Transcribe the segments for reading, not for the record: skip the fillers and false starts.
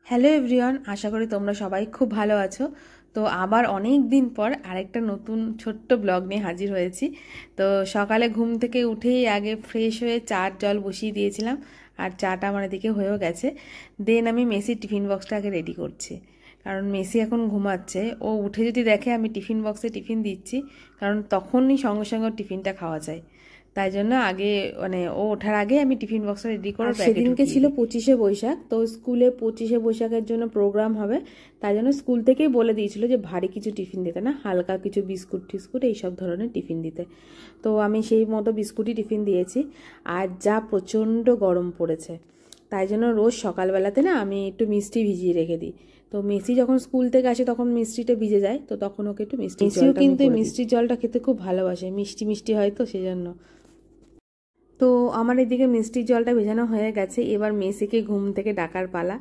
Hello everyone, আশা করি তোমরা সবাই খুব ভালো আছো। তো আবার অনেক দিন পর আরেকটা নতুন ছোট্ট ব্লগ নিয়ে হাজির হয়েছি। তো সকালে ঘুম থেকে উঠেই আগে ফ্রেশ হয়ে চার জল বসিয়ে দিয়েছিলাম, আর চাটা আমার এদিকে হয়েও গেছে। দেন আমি মেসির টিফিন বক্সটা আগে রেডি করছি, কারণ মেসি এখন ঘুমাচ্ছে। ও উঠে যদি দেখে আমি টিফিন বক্সে টিফিন দিচ্ছি, কারণ তখনই সঙ্গে সঙ্গে টিফিনটা খাওয়া যায়, তাই জন্য আগে ও ওঠার আগে আমি টিফিন বক্সটা রেডি করে সেদিনকে ছিল 25শে বৈশাখ। তো স্কুলে 25শে বৈশাখের জন্য প্রোগ্রাম হবে, তাই জন্য স্কুল থেকেই বলে দিয়েছিল যে ভারী কিছু টিফিন দিতে না, হালকা কিছু বিস্কুট টিস্কুট এইসব ধরনের টিফিন দিতে। তো আমি সেই মতো বিস্কুটই টিফিন দিয়েছি। আর যা প্রচণ্ড গরম পড়েছে, তাই জন্য রোজ সকালবেলাতে না আমি একটু মিষ্টি ভিজিয়ে রেখে দিই। তো মেসি যখন স্কুল থেকে আসে তখন মিষ্টিটা ভিজে যায়, তো তখন ওকে একটু মিষ্টি জল, কিন্তু মিষ্টির জলটা খেতে খুব ভালোবাসে, মিষ্টি মিষ্টি হয় তো সেই জন্য। তো আমার এদিকে মিষ্টির জলটা ভেজানো হয়ে গেছে। এবার মেসিকে ঘুম থেকে ডাকার পালা।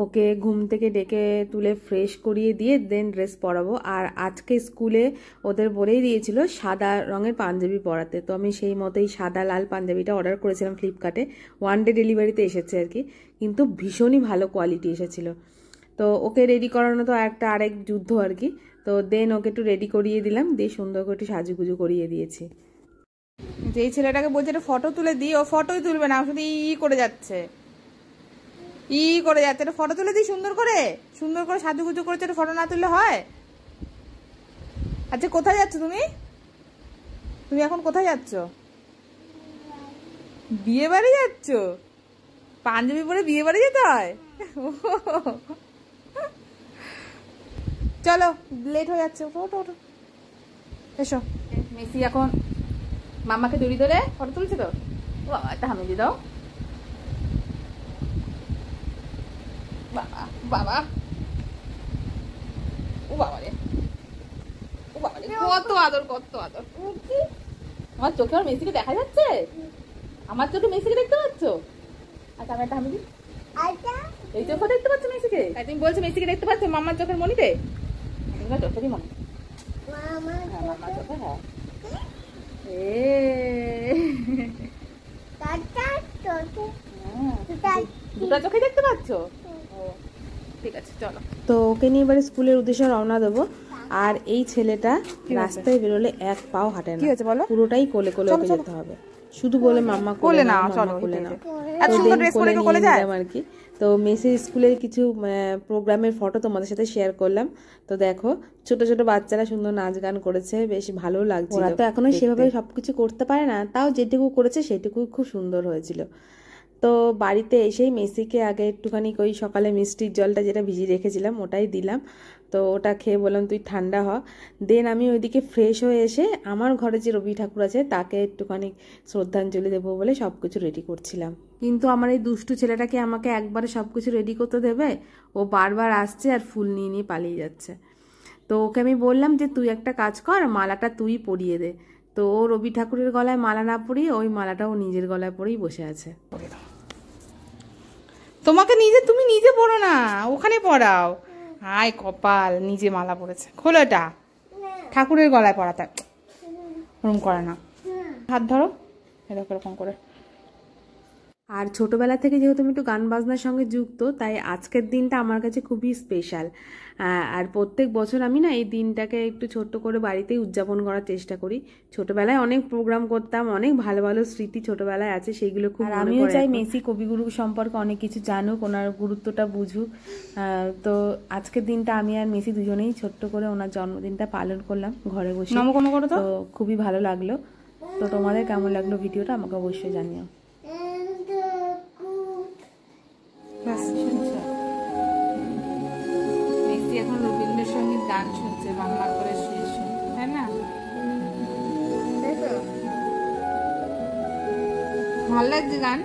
ওকে ঘুম থেকে ডেকে তুলে ফ্রেশ করিয়ে দিয়ে দেন ড্রেস পরাবো। আর আজকে স্কুলে ওদের বলেই দিয়েছিল সাদা রঙের পাঞ্জাবি পরাতে, তো আমি সেই মতোই সাদা লাল পাঞ্জাবিটা অর্ডার করেছিলাম ফ্লিপকার্টে। 1 ডে ডেলিভারিতে এসেছে আর কি, কিন্তু ভীষণই ভালো কোয়ালিটি এসেছিলো। তো ওকে রেডি করানো তো আরেক যুদ্ধ আর কি। তো দেন ওকে একটু রেডি করিয়ে দিলাম, দিয়ে সুন্দর করে একটু সাজুগুজু করিয়ে দিয়েছি। যেই ছেলেটাকে বলছে একটা ফটো তুলে দিই, ও ফটোই তুলবে না, শুধু করে যাচ্ছে, একটা ফটো তুলে দিই সুন্দর করে সাজুগুজু করেছে, একটা ফটো না তুললে হয়? আচ্ছা কোথায় যাচ্ছ তুমি? তুমি এখন কোথায় যাচ্ছ? বিয়ে বাড়ি যাচ্ছ? পাঞ্জাবি পরে বিয়ে বাড়ি যেতে হয়? চলো, লেট হয়ে যাচ্ছে, ওঠো ওঠো, এসো। মেসি এখন মামাকে দড়ি ধরে ফটো তুলছে, তো বাবা একটা হামি দিয়ে দাও। বাবা বাবা, ও বাবা রে, ও বাবা রে, কত আদর কত আদর। আমার চোখে আমার মেসিকে দেখা যাচ্ছে? আমার চোখে মেসিকে দেখতে পাচ্ছ? আচ্ছা আমি একটা হামি দিই। এই চোখে দেখতে পাচ্ছ মেসিকে? তাই তুমি বলছো মেসিকে দেখতে পাচ্ছ মামার চোখের মনিতে? চোখেরই মনে, মামার চোখে। হ্যাঁ দুটা চোখে দেখতে পাচ্ছ? ঠিক আছে চলো। তো ওকে নিয়ে এবারে স্কুলের উদ্দেশ্যে রওনা দেবো। আর এই ছেলেটা রাস্তায় বেরোলে এক পাও হাঁটে না, পুরোটাই কোলে কোলে ওকে যেতে হবে, শুধু বলে মাম্মা কোলে না, মাম্মা কোলে না। আর কি। তো মেসির স্কুলের কিছু প্রোগ্রামের ফটো তোমাদের সাথে শেয়ার করলাম। তো দেখো ছোট ছোট বাচ্চারা সুন্দর নাচ গান করেছে, বেশ ভালো লাগছে। ওরা তো এখনো সেভাবে সবকিছু করতে পারে না, তাও যেটুকু করেছে সেটুকু খুব সুন্দর হয়েছিল। তো বাড়িতে এসেই মেসিকে আগে একটুখানি ওই সকালে মিষ্টির জলটা যেটা ভিজিয়ে রেখেছিলাম ওটাই দিলাম। তো ওটা খেয়ে বললাম তুই ঠান্ডা হ। দেন আমি ওইদিকে ফ্রেশ হয়ে এসে আমার ঘরে যে রবি ঠাকুর আছে তাকে একটুখানি শ্রদ্ধাঞ্জলি দেবো বলে সব কিছু রেডি করছিলাম। কিন্তু আমার এই দুষ্টু ছেলেটাকে আমাকে একবারে সব কিছু রেডি করতে দেবে? ও বারবার আসছে আর ফুল নিয়ে নিয়ে পালিয়ে যাচ্ছে। তো ওকে আমি বললাম যে তুই একটা কাজ কর, মালাটা তুই পরিয়ে দে। তো ও রবি ঠাকুরের গলায় মালা না পরিয়ে ওই মালাটা ও নিজের গলায় পরেই বসে আছে। তোমাকে তুমি নিজে পড়ো না, ওখানে পড়াও। হাই কপাল, নিজে মালা পড়েছে। খোলো এটা, ঠাকুরের গলায় পড়াতে ওরকম করে না। হাত ধরো এরকম করে। আর ছোটবেলা থেকে যেহেতু আমি একটু গান বাজনার সঙ্গে যুক্ত, তাই আজকের দিনটা আমার কাছে খুবই স্পেশাল। আর প্রত্যেক বছর আমি না এই দিনটাকে একটু ছোট্ট করে বাড়িতেই উদযাপন করার চেষ্টা করি। ছোটবেলায় অনেক প্রোগ্রাম করতাম, অনেক ভালো ভালো স্মৃতি ছোটবেলায় আছে, সেগুলো খুব। আমিও চাই মেসি কবিগুরু সম্পর্কে অনেক কিছু জানুক, ওনার গুরুত্বটা বুঝুক। তো আজকের দিনটা আমি আর মেসি দুজনেই ছোট্ট করে ওনার জন্মদিনটা পালন করলাম ঘরে বসে। তো খুবই ভালো লাগলো। তো তোমাদের কেমন লাগলো ভিডিওটা আমাকে অবশ্যই জানিও। মেসি এখন রবীন্দ্রসঙ্গীত গান শুনছে, মাম্মার করে শুয়ে শুনে, তাই না? ভালো লাগছে গান।